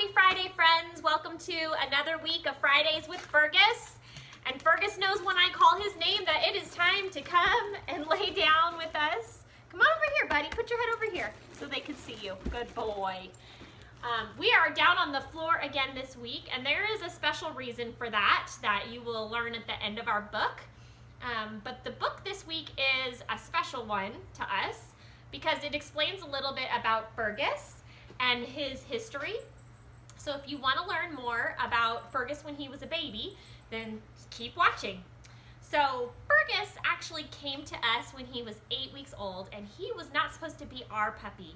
Happy Friday, friends. Welcome to another week of Fridays with Fergus. And Fergus knows when I call his name that it is time to come and lay down with us. Come on over here, buddy. Put your head over here so they can see you. Good boy. We are down on the floor again this week, and there is a special reason for that you will learn at the end of our book. But the book this week is a special one to us because it explains a little bit about Fergus and his history. So if you want to learn more about Fergus when he was a baby, then keep watching. So Fergus actually came to us when he was 8 weeks old, and he was not supposed to be our puppy.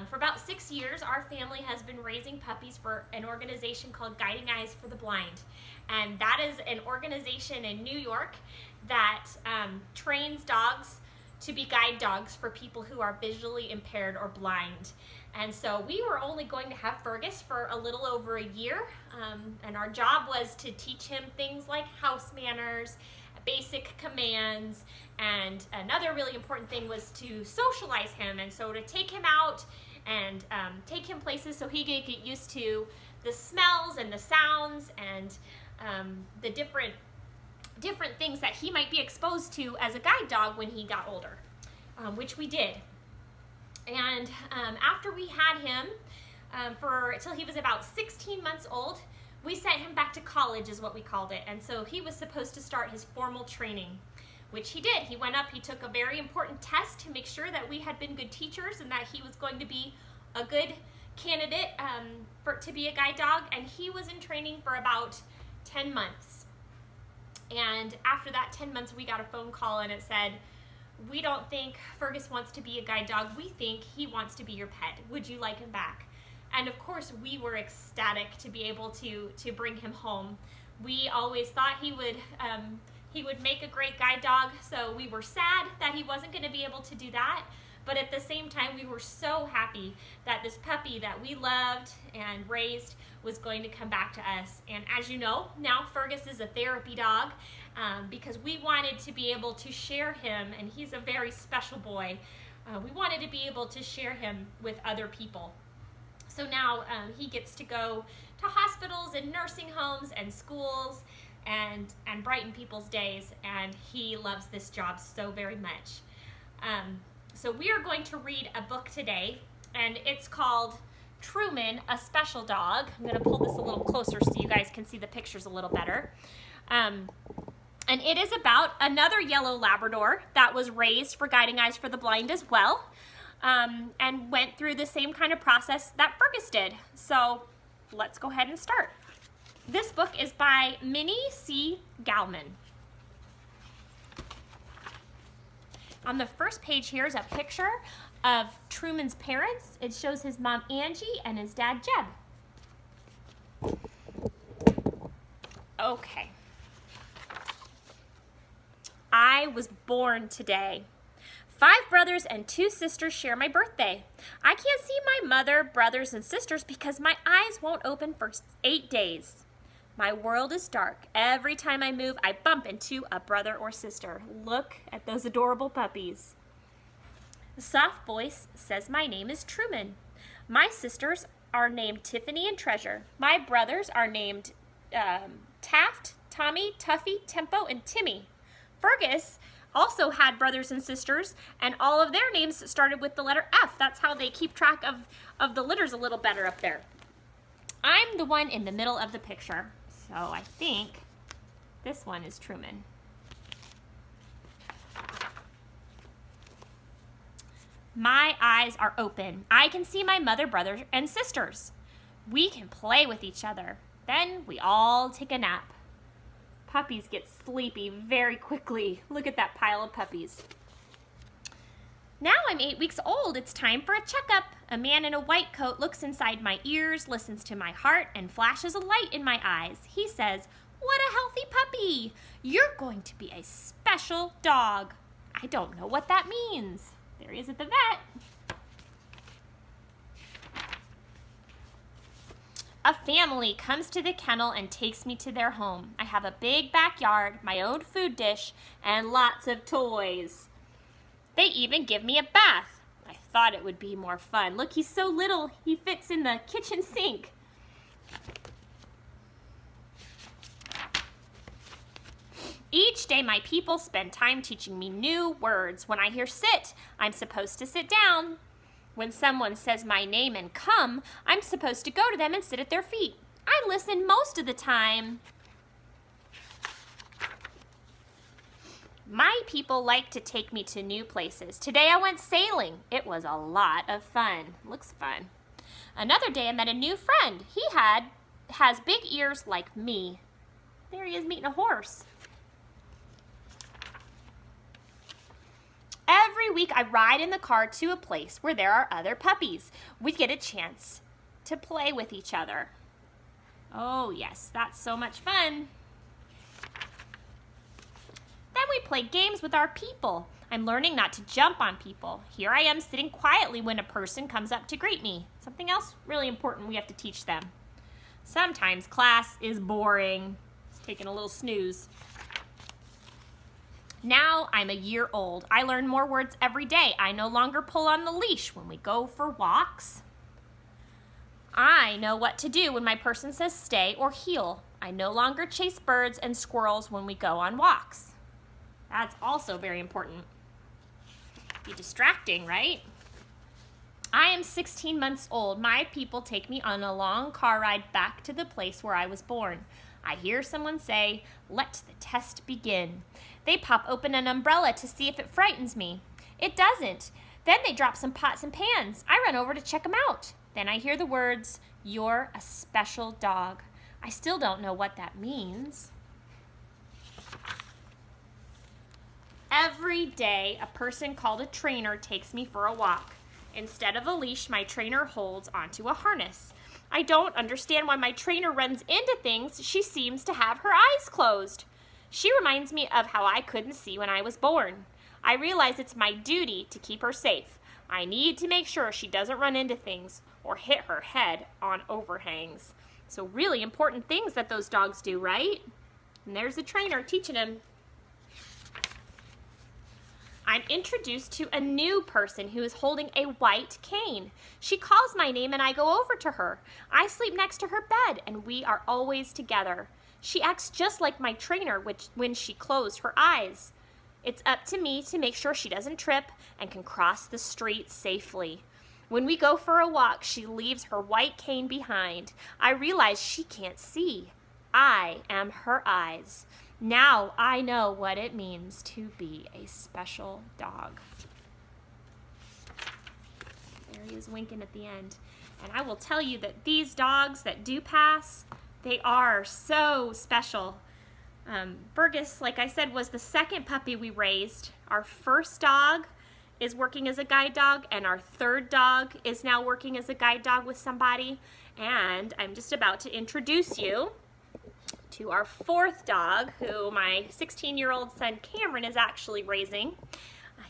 For about 6 years, our family has been raising puppies for an organization called Guiding Eyes for the Blind. And that is an organization in New York that trains dogs to be guide dogs for people who are visually impaired or blind. And so we were only going to have Fergus for a little over a year, and our job was to teach him things like house manners, basic commands, and another really important thing was to socialize him, and so to take him out and take him places so he could get used to the smells and the sounds and the different things that he might be exposed to as a guide dog when he got older, which we did. And after we had him till he was about 16 months old, we sent him back to college is what we called it. And so he was supposed to start his formal training, which he did. He went up, he took a very important test to make sure that we had been good teachers and that he was going to be a good candidate to be a guide dog. And he was in training for about 10 months. And after that 10 months, we got a phone call and it said, "We don't think Fergus wants to be a guide dog. We think he wants to be your pet. Would you like him back?" And of course, we were ecstatic to be able to bring him home. We always thought he would make a great guide dog, so we were sad that he wasn't going to be able to do that. But at the same time, we were so happy that this puppy that we loved and raised was going to come back to us. And as you know, now Fergus is a therapy dog because we wanted to be able to share him, and he's a very special boy. We wanted to be able to share him with other people. So now he gets to go to hospitals and nursing homes and schools and brighten people's days, and he loves this job so very much. So we are going to read a book today, and it's called Truman, a Special Dog. I'm going to pull this a little closer so you guys can see the pictures a little better. And it is about another yellow Labrador that was raised for Guiding Eyes for the Blind as well, and went through the same kind of process that Fergus did. So let's go ahead and start. This book is by Minnie C. Gallman. On the first page here is a picture of Truman's parents. It shows his mom Angie and his dad Jeb. Okay. I was born today. 5 brothers and 2 sisters share my birthday. I can't see my mother, brothers, and sisters because my eyes won't open for 8 days. My world is dark. Every time I move, I bump into a brother or sister. Look at those adorable puppies. The soft voice says my name is Truman. My sisters are named Tiffany and Treasure. My brothers are named Taft, Tommy, Tuffy, Tempo, and Timmy. Fergus also had brothers and sisters, and all of their names started with the letter F. That's how they keep track of the letters a little better up there. I'm the one in the middle of the picture, so I think this one is Truman. My eyes are open. I can see my mother, brother, and sisters. We can play with each other. Then we all take a nap. Puppies get sleepy very quickly. Look at that pile of puppies. Now I'm 8 weeks old. It's time for a checkup. A man in a white coat looks inside my ears, listens to my heart, and flashes a light in my eyes. He says, "What a healthy puppy. You're going to be a special dog." I don't know what that means. There he is at the vet. A family comes to the kennel and takes me to their home. I have a big backyard, my own food dish, and lots of toys. They even give me a bath. I thought it would be more fun. Look, he's so little, he fits in the kitchen sink. Each day my people spend time teaching me new words. When I hear sit, I'm supposed to sit down. When someone says my name and come, I'm supposed to go to them and sit at their feet. I listen most of the time. My people like to take me to new places. Today I went sailing. It was a lot of fun. Looks fun. Another day I met a new friend. He has big ears like me. There he is meeting a horse. Every week I ride in the car to a place where there are other puppies. We get a chance to play with each other. Oh yes, that's so much fun. Then we play games with our people. I'm learning not to jump on people. Here I am sitting quietly when a person comes up to greet me. Something else really important we have to teach them. Sometimes class is boring. It's taking a little snooze. Now I'm a year old. I learn more words every day. I no longer pull on the leash when we go for walks. I know what to do when my person says stay or heel. I no longer chase birds and squirrels when we go on walks. That's also very important. Be distracting, right? I am 16 months old. My people take me on a long car ride back to the place where I was born. I hear someone say, "Let the test begin." They pop open an umbrella to see if it frightens me. It doesn't. Then they drop some pots and pans. I run over to check them out. Then I hear the words, "You're a special dog." I still don't know what that means. Every day, a person called a trainer takes me for a walk. Instead of a leash, my trainer holds onto a harness. I don't understand why my trainer runs into things. She seems to have her eyes closed. She reminds me of how I couldn't see when I was born. I realize it's my duty to keep her safe. I need to make sure she doesn't run into things or hit her head on overhangs. So really important things that those dogs do, right? And there's the trainer teaching him. I'm introduced to a new person who is holding a white cane. She calls my name and I go over to her. I sleep next to her bed and we are always together. She acts just like my trainer when she closed her eyes. It's up to me to make sure she doesn't trip and can cross the street safely. When we go for a walk, she leaves her white cane behind. I realize she can't see. I am her eyes. Now I know what it means to be a special dog. There he is winking at the end. And I will tell you that these dogs that do pass, they are so special. Fergus, like I said, was the second puppy we raised. Our first dog is working as a guide dog, and our third dog is now working as a guide dog with somebody. And I'm just about to introduce you to our fourth dog, who my 16-year-old son Cameron is actually raising.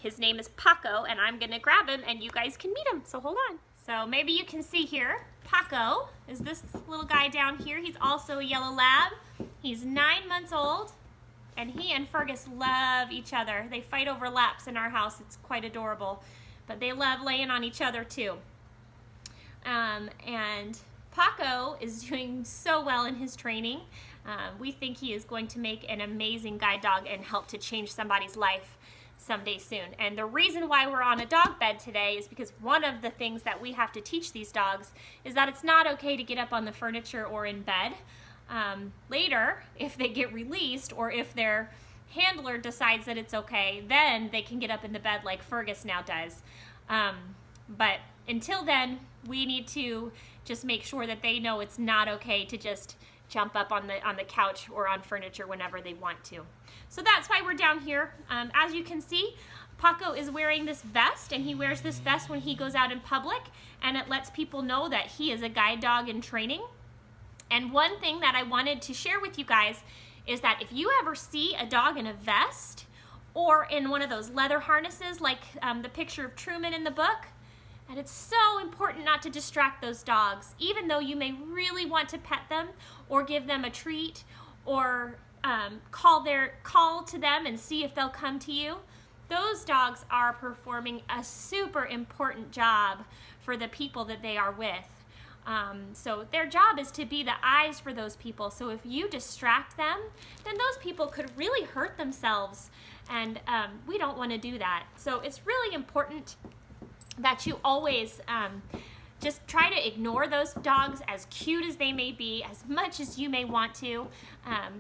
His name is Paco, and I'm gonna grab him and you guys can meet him, so hold on. So maybe you can see here, Paco is this little guy down here. He's also a yellow lab. He's 9 months old, and he and Fergus love each other. They fight over laps in our house. It's quite adorable, but they love laying on each other too. And Paco is doing so well in his training. We think he is going to make an amazing guide dog and help to change somebody's life someday soon. And the reason why we're on a dog bed today is because one of the things that we have to teach these dogs is that it's not okay to get up on the furniture or in bed. Later, if they get released or if their handler decides that it's okay, then they can get up in the bed like Fergus now does. But until then, we need to just make sure that they know it's not okay to just jump up on the couch or on furniture whenever they want to. So that's why we're down here. As you can see, Paco is wearing this vest, and he wears this vest when he goes out in public, and it lets people know that he is a guide dog in training. And one thing that I wanted to share with you guys is that if you ever see a dog in a vest or in one of those leather harnesses like the picture of Truman in the book, and it's so important not to distract those dogs, even though you may really want to pet them or give them a treat or call to them and see if they'll come to you. Those dogs are performing a super important job for the people that they are with. So their job is to be the eyes for those people. So if you distract them, then those people could really hurt themselves, and we don't want to do that. So it's really important that you always just try to ignore those dogs, as cute as they may be, as much as you may want to,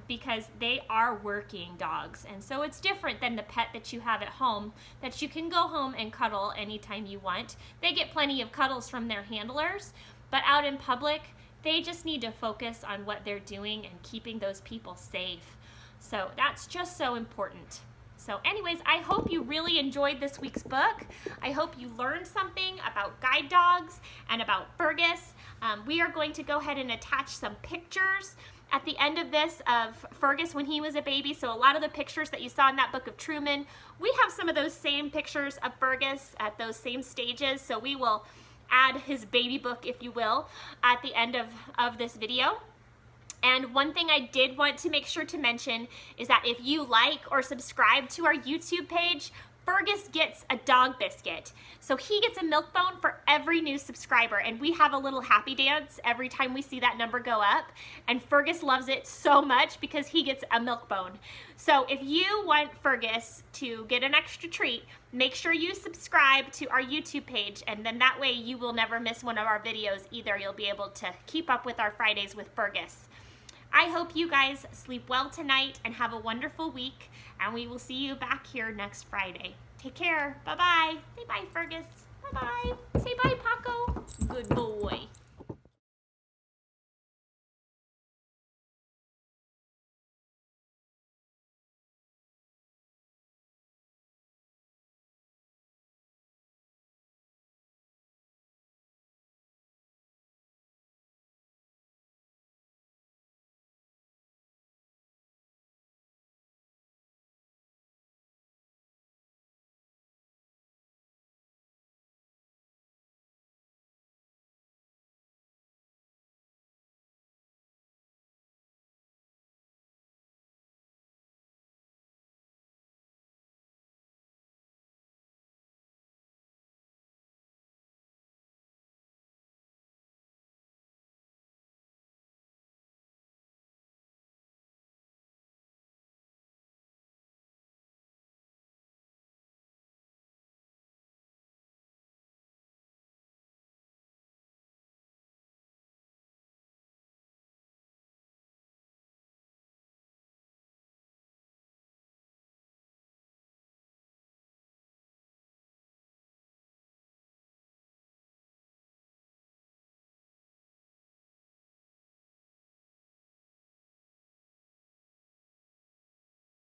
because they are working dogs. And so it's different than the pet that you have at home, that you can go home and cuddle anytime you want. They get plenty of cuddles from their handlers, but out in public, they just need to focus on what they're doing and keeping those people safe. So that's just so important. So anyways, I hope you really enjoyed this week's book. I hope you learned something about guide dogs and about Fergus. We are going to go ahead and attach some pictures at the end of this of Fergus when he was a baby. So a lot of the pictures that you saw in that book of Truman, we have some of those same pictures of Fergus at those same stages. So we will add his baby book, if you will, at the end of this video. And one thing I did want to make sure to mention is that if you like or subscribe to our YouTube page, Fergus gets a dog biscuit. So he gets a milk bone for every new subscriber, and we have a little happy dance every time we see that number go up. And Fergus loves it so much because he gets a milk bone. So if you want Fergus to get an extra treat, make sure you subscribe to our YouTube page, and then that way you will never miss one of our videos either. You'll be able to keep up with our Fridays with Fergus. I hope you guys sleep well tonight and have a wonderful week, and we will see you back here next Friday. Take care. Bye-bye. Say bye, Fergus. Bye-bye. Say bye, Paco. Good boy.